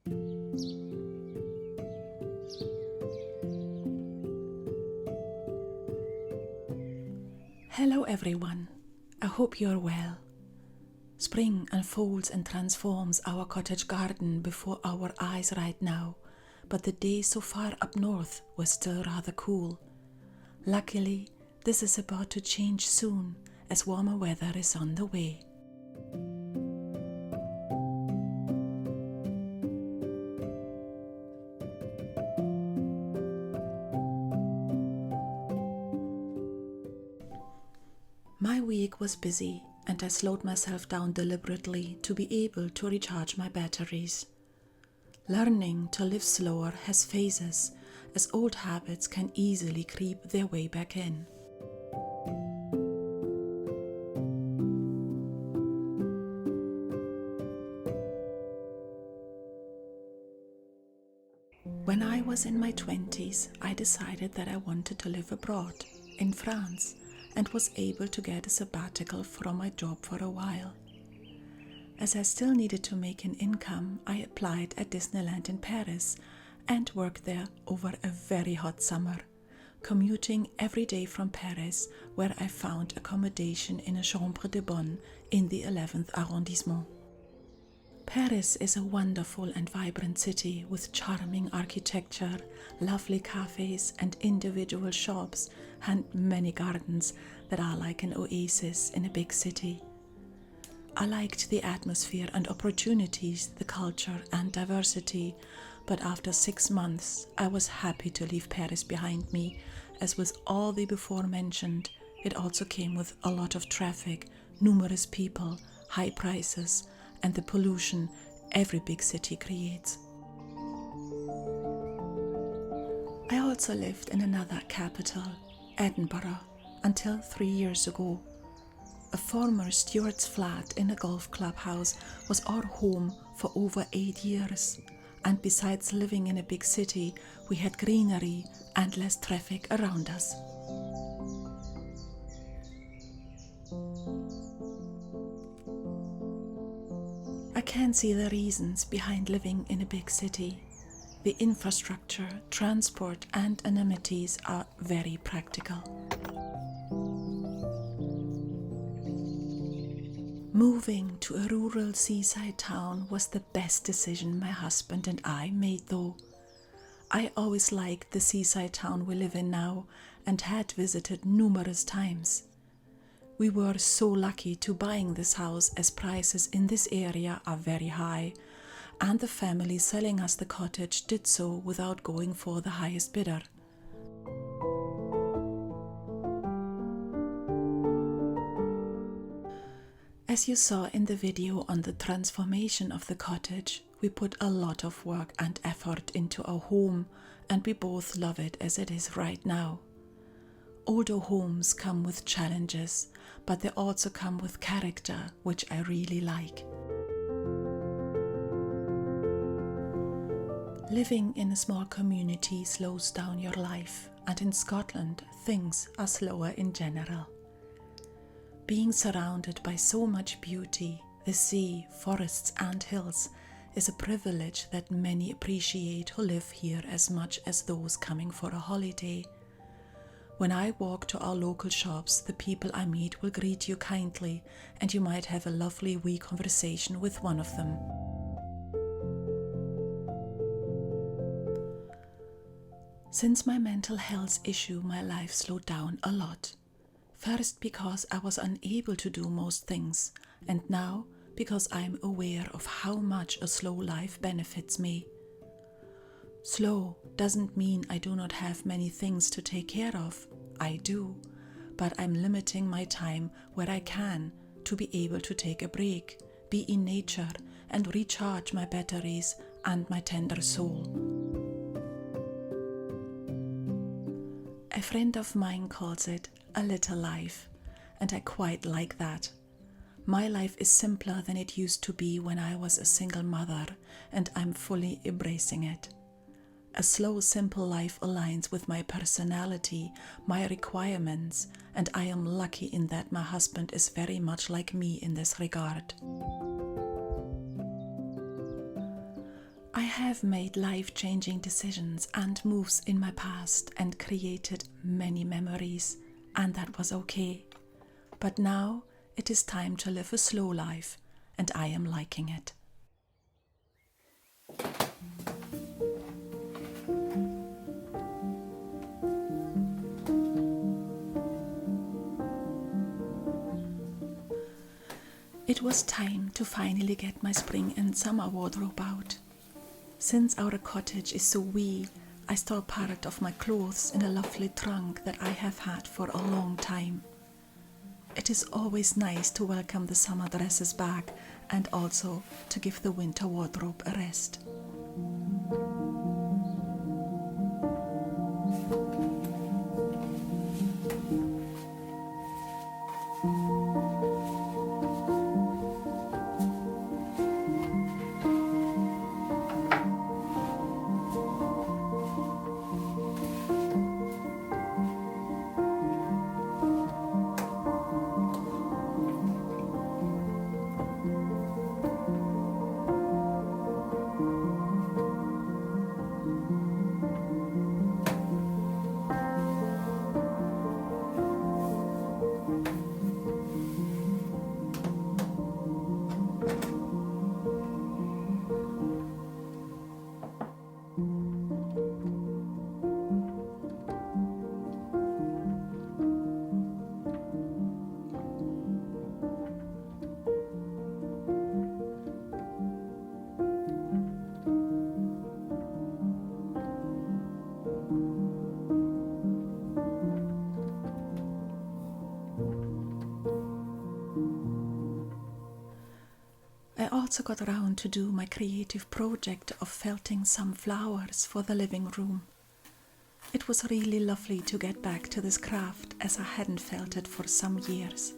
Hello everyone, I hope you're well. Spring unfolds and transforms our cottage garden before our eyes right now, but the day so far up north was still rather cool. Luckily, this is about to change soon as warmer weather is on the way. My week was busy and I slowed myself down deliberately to be able to recharge my batteries. Learning to live slower has phases, as old habits can easily creep their way back in. When I was in my 20s, I decided that I wanted to live abroad, in France, and was able to get a sabbatical from my job for a while. As I still needed to make an income, I applied at Disneyland in Paris and worked there over a very hot summer, commuting every day from Paris, where I found accommodation in a chambre de bonne in the 11th arrondissement. Paris is a wonderful and vibrant city with charming architecture, lovely cafes and individual shops, and many gardens that are like an oasis in a big city. I liked the atmosphere and opportunities, the culture and diversity, but after 6 months I was happy to leave Paris behind me, as with all the before mentioned, it also came with a lot of traffic, numerous people, high prices, and the pollution every big city creates. I also lived in another capital, Edinburgh, until 3 years ago. A former steward's flat in a golf clubhouse was our home for over 8 years, and besides living in a big city, we had greenery and less traffic around us. I can see the reasons behind living in a big city. The infrastructure, transport and amenities are very practical. Moving to a rural seaside town was the best decision my husband and I made though. I always liked the seaside town we live in now and had visited numerous times. We were so lucky to buying this house, as prices in this area are very high, and the family selling us the cottage did so without going for the highest bidder. As you saw in the video on the transformation of the cottage, we put a lot of work and effort into our home, and we both love it as it is right now. Older homes come with challenges, but they also come with character, which I really like. Living in a small community slows down your life, and in Scotland, things are slower in general. Being surrounded by so much beauty, the sea, forests and hills, is a privilege that many appreciate who live here as much as those coming for a holiday. When I walk to our local shops, the people I meet will greet you kindly, and you might have a lovely wee conversation with one of them. Since my mental health issue, my life slowed down a lot. First because I was unable to do most things, and now because I am aware of how much a slow life benefits me. Slow doesn't mean I do not have many things to take care of. I do, but I'm limiting my time where I can to be able to take a break, be in nature and recharge my batteries and my tender soul. A friend of mine calls it a little life, and I quite like that. My life is simpler than it used to be when I was a single mother, and I'm fully embracing it. A slow, simple life aligns with my personality, my requirements, and I am lucky in that my husband is very much like me in this regard. I have made life-changing decisions and moves in my past and created many memories, and that was okay. But now it is time to live a slow life, and I am liking it. It was time to finally get my spring and summer wardrobe out. Since our cottage is so wee, I store part of my clothes in a lovely trunk that I have had for a long time. It is always nice to welcome the summer dresses back and also to give the winter wardrobe a rest. I also got around to do my creative project of felting some flowers for the living room. It was really lovely to get back to this craft as I hadn't felt it for some years.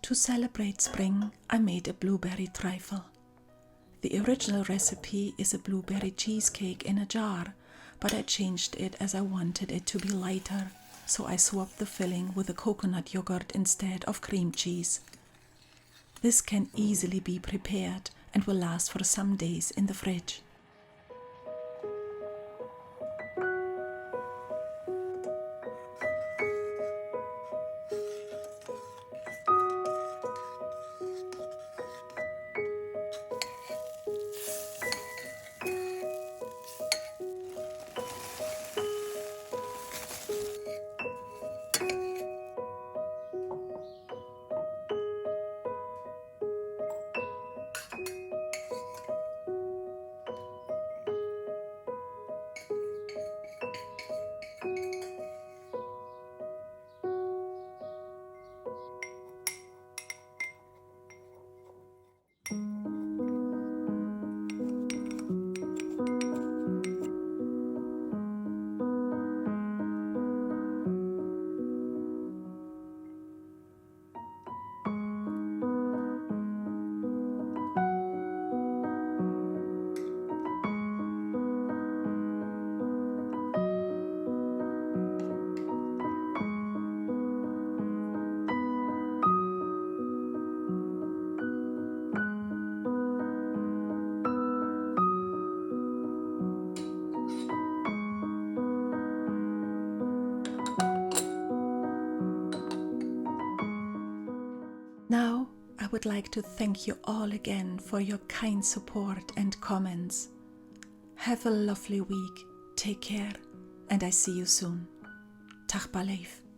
To celebrate spring, I made a blueberry trifle. The original recipe is a blueberry cheesecake in a jar, but I changed it as I wanted it to be lighter, so I swapped the filling with a coconut yogurt instead of cream cheese. This can easily be prepared and will last for some days in the fridge. would like to thank you all again for your kind support and comments. Have a lovely week, take care, and I see you soon. Tapath.